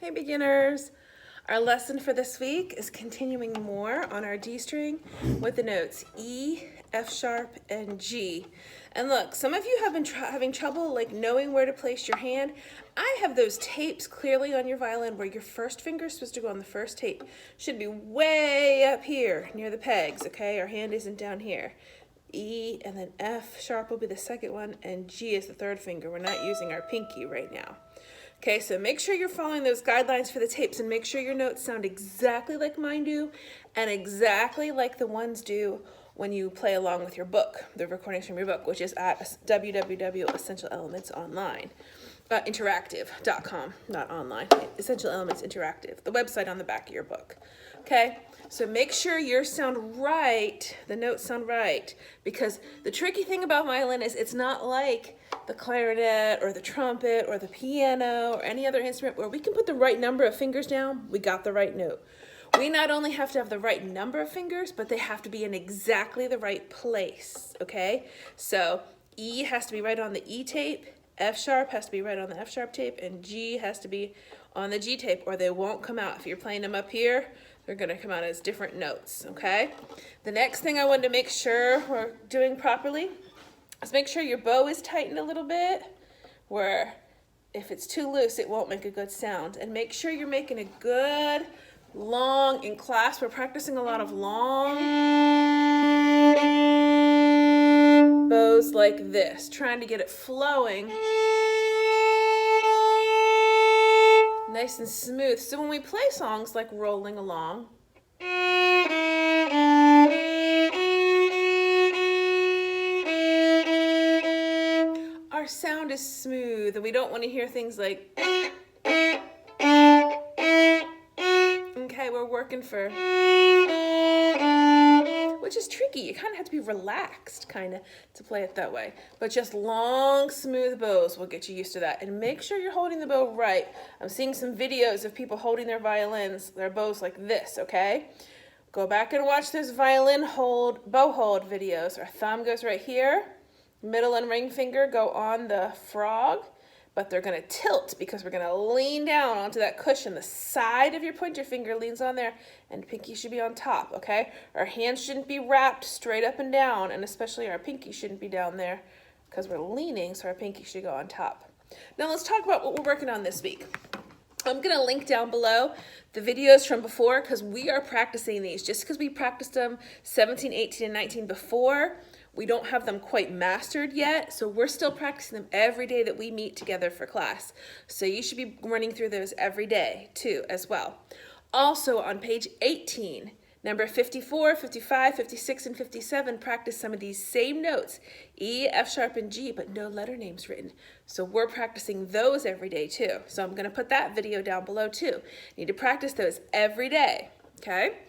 Hey beginners! Our lesson for this week is continuing more on our D string with the notes E, F sharp, and G. And look, some of you have been having trouble like knowing where to place your hand. I have those tapes clearly on your violin where your first finger is supposed to go on the first tape. Should be way up here near the pegs, okay? Our hand isn't down here. E and then F sharp will be the second one and G is the third finger. We're not using our pinky right now. Okay, so make sure you're following those guidelines for the tapes and make sure your notes sound exactly like mine do and exactly like the ones do when you play along with your book, the recordings from your book, which is at www.essentialelements.interactive.com, not online, Essential Elements Interactive, the website on the back of your book. Okay, so make sure yours sound right, the notes sound right, because the tricky thing about violin is it's not like the clarinet or the trumpet or the piano or any other instrument where we can put the right number of fingers down, we got the right note. We not only have to have the right number of fingers, but they have to be in exactly the right place, okay? So E has to be right on the E tape, F sharp has to be right on the F sharp tape, and G has to be on the G tape or they won't come out. If you're playing them up here, they're gonna come out as different notes, okay? The next thing I wanted to make sure we're doing properly is make sure your bow is tightened a little bit, where if it's too loose, it won't make a good sound. And make sure you're making a good long, in class, we're practicing a lot of long bows like this, trying to get it flowing nice and smooth. So when we play songs like Rolling Along, our sound is smooth and we don't want to hear things like, okay, we're working for, which is tricky. You kind of have to be relaxed kind of to play it that way. But just long, smooth bows will get you used to that. And make sure you're holding the bow right. I'm seeing some videos of people holding their violins, their bows like this, okay? Go back and watch those violin hold, bow hold videos. Our thumb goes right here. Middle and ring finger go on the frog, but they're going to tilt because we're going to lean down onto that cushion. The side of your pointer finger leans on there, and pinky should be on top, okay? Our hands shouldn't be wrapped straight up and down, and especially our pinky shouldn't be down there because we're leaning, so our pinky should go on top. Now let's talk about what we're working on this week. I'm going to link down below the videos from before because we are practicing these. Just because we practiced them 17, 18, and 19 before, we don't have them quite mastered yet, so we're still practicing them every day that we meet together for class. So you should be running through those every day too as well. Also on page 18, number 54, 55, 56, and 57 practice some of these same notes, E, F sharp, and G, but no letter names written. So we're practicing those every day too. So I'm going to put that video down below too. You need to practice those every day, okay?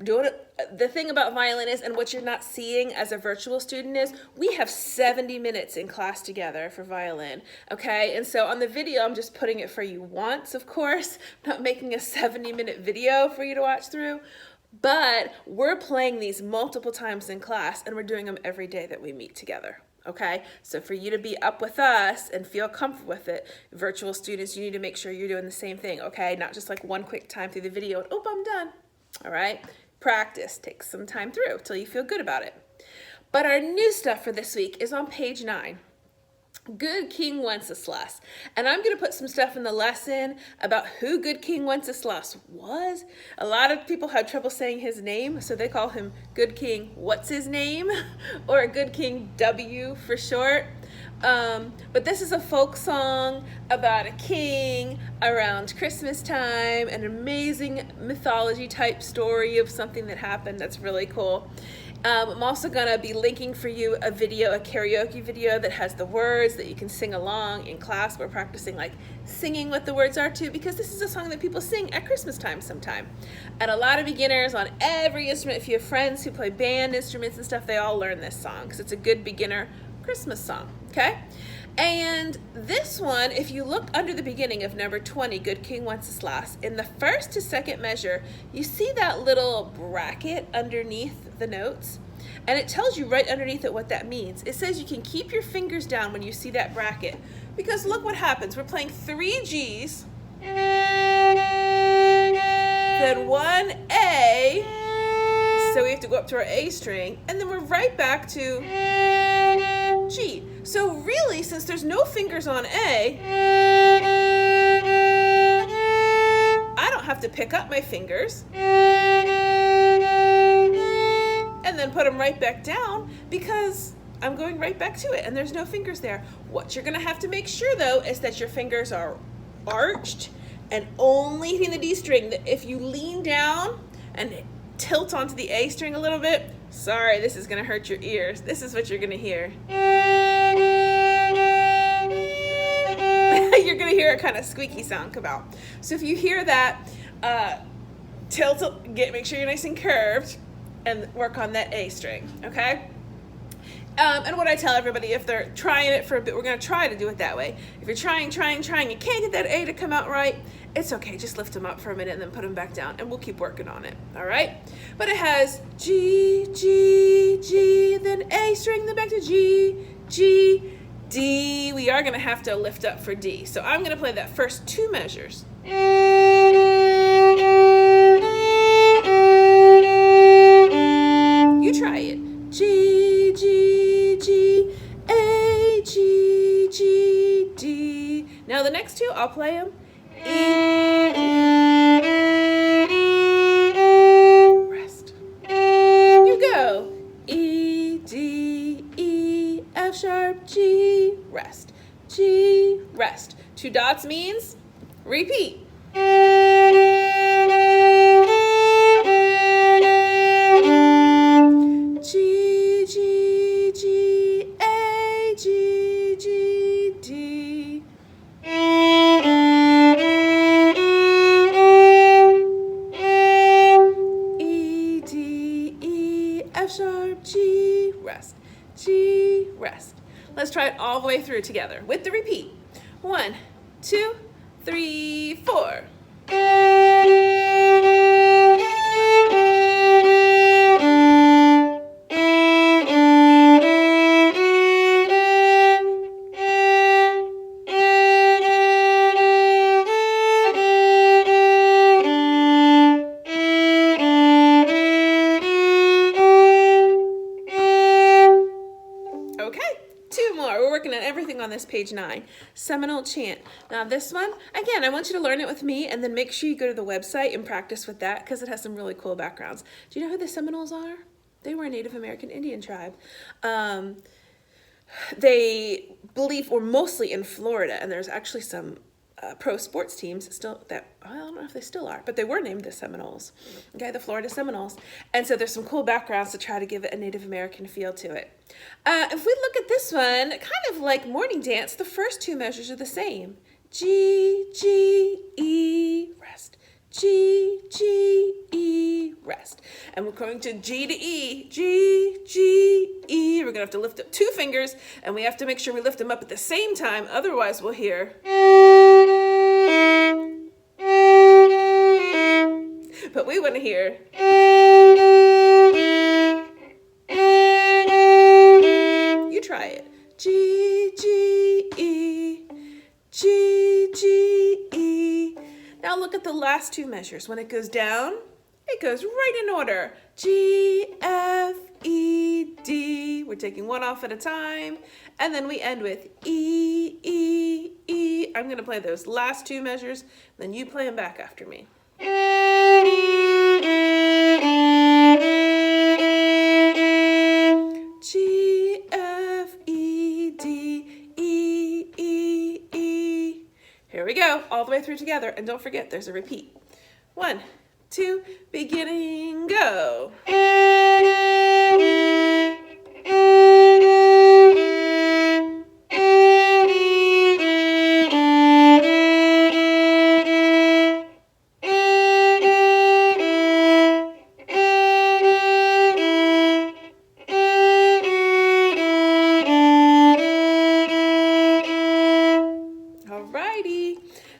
The thing about violin is, and what you're not seeing as a virtual student is, we have 70 minutes in class together for violin, okay? And so on the video, I'm just putting it for you once, of course, not making a 70-minute video for you to watch through, but we're playing these multiple times in class, and we're doing them every day that we meet together. Okay, so for you to be up with us and feel comfortable with it, virtual students, you need to make sure you're doing the same thing, okay? Not just like one quick time through the video and, oh, I'm done. All right, practice. Take some time through till you feel good about it. But our new stuff for this week is on page 9. Good King Wenceslas. And I'm going to put some stuff in the lesson about who Good King Wenceslas was. A lot of people have trouble saying his name, so they call him Good King What's His Name, or Good King W for short. But this is a folk song about a king around Christmas time, an amazing mythology type story of something that happened that's really cool. I'm also going to be linking for you a video, a karaoke video that has the words that you can sing along in class. We're practicing like singing what the words are too, because this is a song that people sing at Christmas time sometime. And a lot of beginners on every instrument, if you have friends who play band instruments and stuff, they all learn this song because it's a good beginner Christmas song, okay? And this one, if you look under the beginning of number 20, Good King Wenceslas, in the first to second measure, you see that little bracket underneath the notes, and it tells you right underneath it what that means. It says you can keep your fingers down when you see that bracket, because look what happens. We're playing 3 Gs, to our A string, and then we're right back to G. So really, since there's no fingers on A, I don't have to pick up my fingers and then put them right back down because I'm going right back to it and there's no fingers there. What you're gonna have to make sure though is that your fingers are arched and only hitting the D string. If you lean down and tilt onto the A string a little bit, sorry, this is gonna hurt your ears. This is what you're gonna hear. You're gonna hear a kind of squeaky sound come out. So if you hear that, make sure you're nice and curved and work on that A string, okay? And what I tell everybody, if they're trying it for a bit, we're gonna try to do it that way. If you're trying, you can't get that A to come out right, it's okay, just lift them up for a minute and then put them back down and we'll keep working on it, all right? But it has G, G, G, then A string, then back to G, G, D. We are gonna have to lift up for D. So I'm gonna play that first two measures. You try it. G, G, G, A, G, G, D. Now the next two, I'll play them. E, rest. You go. E, D, E, F sharp, G, rest. G, rest. Two dots means repeat. G, G, G, A, G, G, D. E, D, E, F sharp, G, rest. G, rest. Let's try it all the way through together with the repeat. 1, 2, 3, 4. On this page 9, Seminole Chant. Now this one, again, I want you to learn it with me and then make sure you go to the website and practice with that because it has some really cool backgrounds. Do you know who the Seminoles are? They were a Native American Indian tribe. They were mostly in Florida, and there's actually some pro sports teams still that, I don't know if they still are, but they were named the Seminoles, okay, the Florida Seminoles. And so there's some cool backgrounds to try to give it a Native American feel to it. If we look at this one, kind of like morning dance, the first two measures are the same. G, G, E, rest. G, G, E, rest. And we're going to G to E. G, G, E. We're going to have to lift up two fingers, and we have to make sure we lift them up at the same time. Otherwise, we'll hear. But we want to hear. You try it. G, G, E. G, G, E. Now look at the last two measures. When it goes down, it goes right in order. G, F, E, D. We're taking one off at a time. And then we end with E, E, E. I'm going to play those last two measures. Then you play them back after me. G, F, E, D, E, E, E. Here we go, all the way through together. And don't forget, there's a repeat. 1, 2, beginning, go.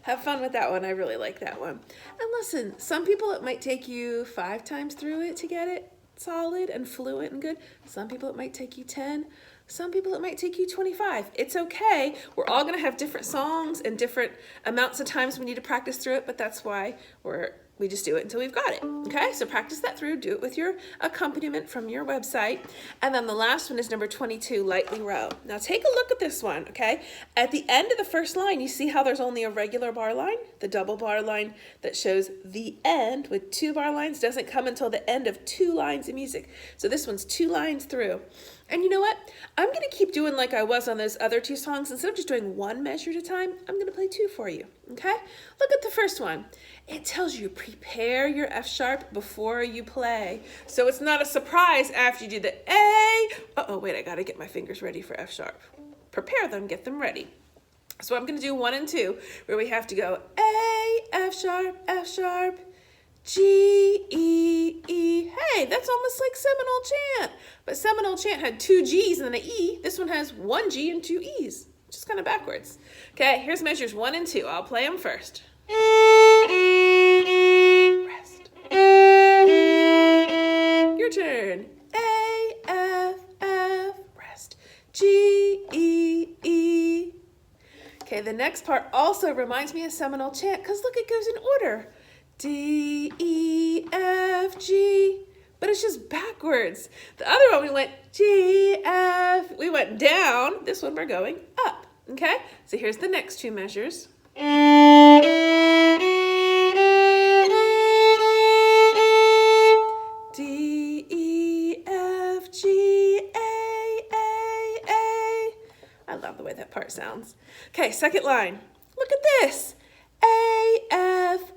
Have fun with that one. I really like that one. And listen, some people it might take you 5 times through it to get it solid and fluent and good. Some people it might take you 10. Some people it might take you 25. It's okay. We're all going to have different songs and different amounts of times we need to practice through it, but that's why we're We just do it until we've got it, okay? So practice that through, do it with your accompaniment from your website. And then the last one is number 22, lightly row. Now take a look at this one, okay? At the end of the first line, you see how there's only a regular bar line? The double bar line that shows the end with 2 bar lines doesn't come until the end of 2 lines of music. So this one's 2 lines through. And you know what? I'm gonna keep doing like I was on those other 2 songs. Instead of just doing 1 measure at a time, I'm gonna play 2 for you, okay? Look at the first one. It tells you prepare your F sharp before you play. So it's not a surprise after you do the A. Uh-oh, wait, I gotta get my fingers ready for F sharp. Prepare them, get them ready. So I'm gonna do 1 and 2, where we have to go A, F sharp, G, E, E. Hey, that's almost like Seminole Chant. But Seminole Chant had 2 G's and then an E. This one has 1 G and 2 E's, which is kind of backwards. Okay, here's measures 1 and 2. I'll play them first. Rest. Your turn. A, F, rest. G, E, E. Okay, the next part also reminds me of Seminole Chant because look, it goes in order. D, E, F, G, but it's just backwards. The other one we went G, F, we went down. This one we're going up, okay? So here's the next 2 measures. D, E, F, G, A. I love the way that part sounds. Okay, second line. Look at this. A, F,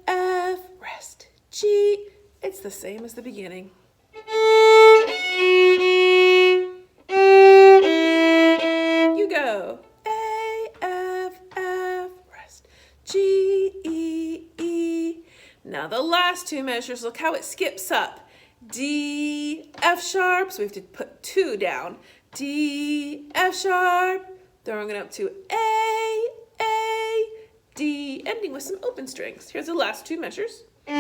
rest. G, it's the same as the beginning. You go. A, F, rest. G, E, E. Now the last 2 measures, look how it skips up. D, F sharp, so we have to put 2 down. D, F sharp, then we're going up to A, D, ending with some open strings. Here's the last 2 measures. You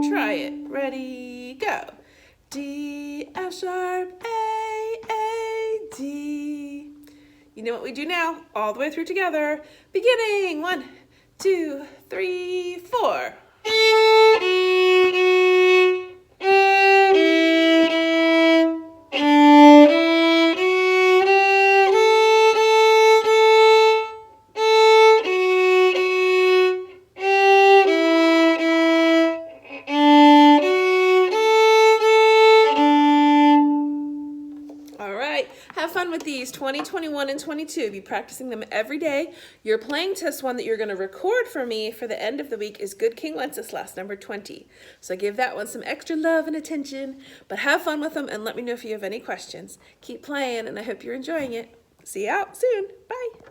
try it. Ready, go. D, F sharp, A, D. You know what we do now? All the way through together. Beginning, 1, 2, 3, 4. Have fun with these 20, 21, and 22. Be practicing them every day. Your playing test one that you're going to record for me for the end of the week is Good King Wenceslas, number 20. So give that one some extra love and attention. But have fun with them and let me know if you have any questions. Keep playing, and I hope you're enjoying it. See you out soon. Bye.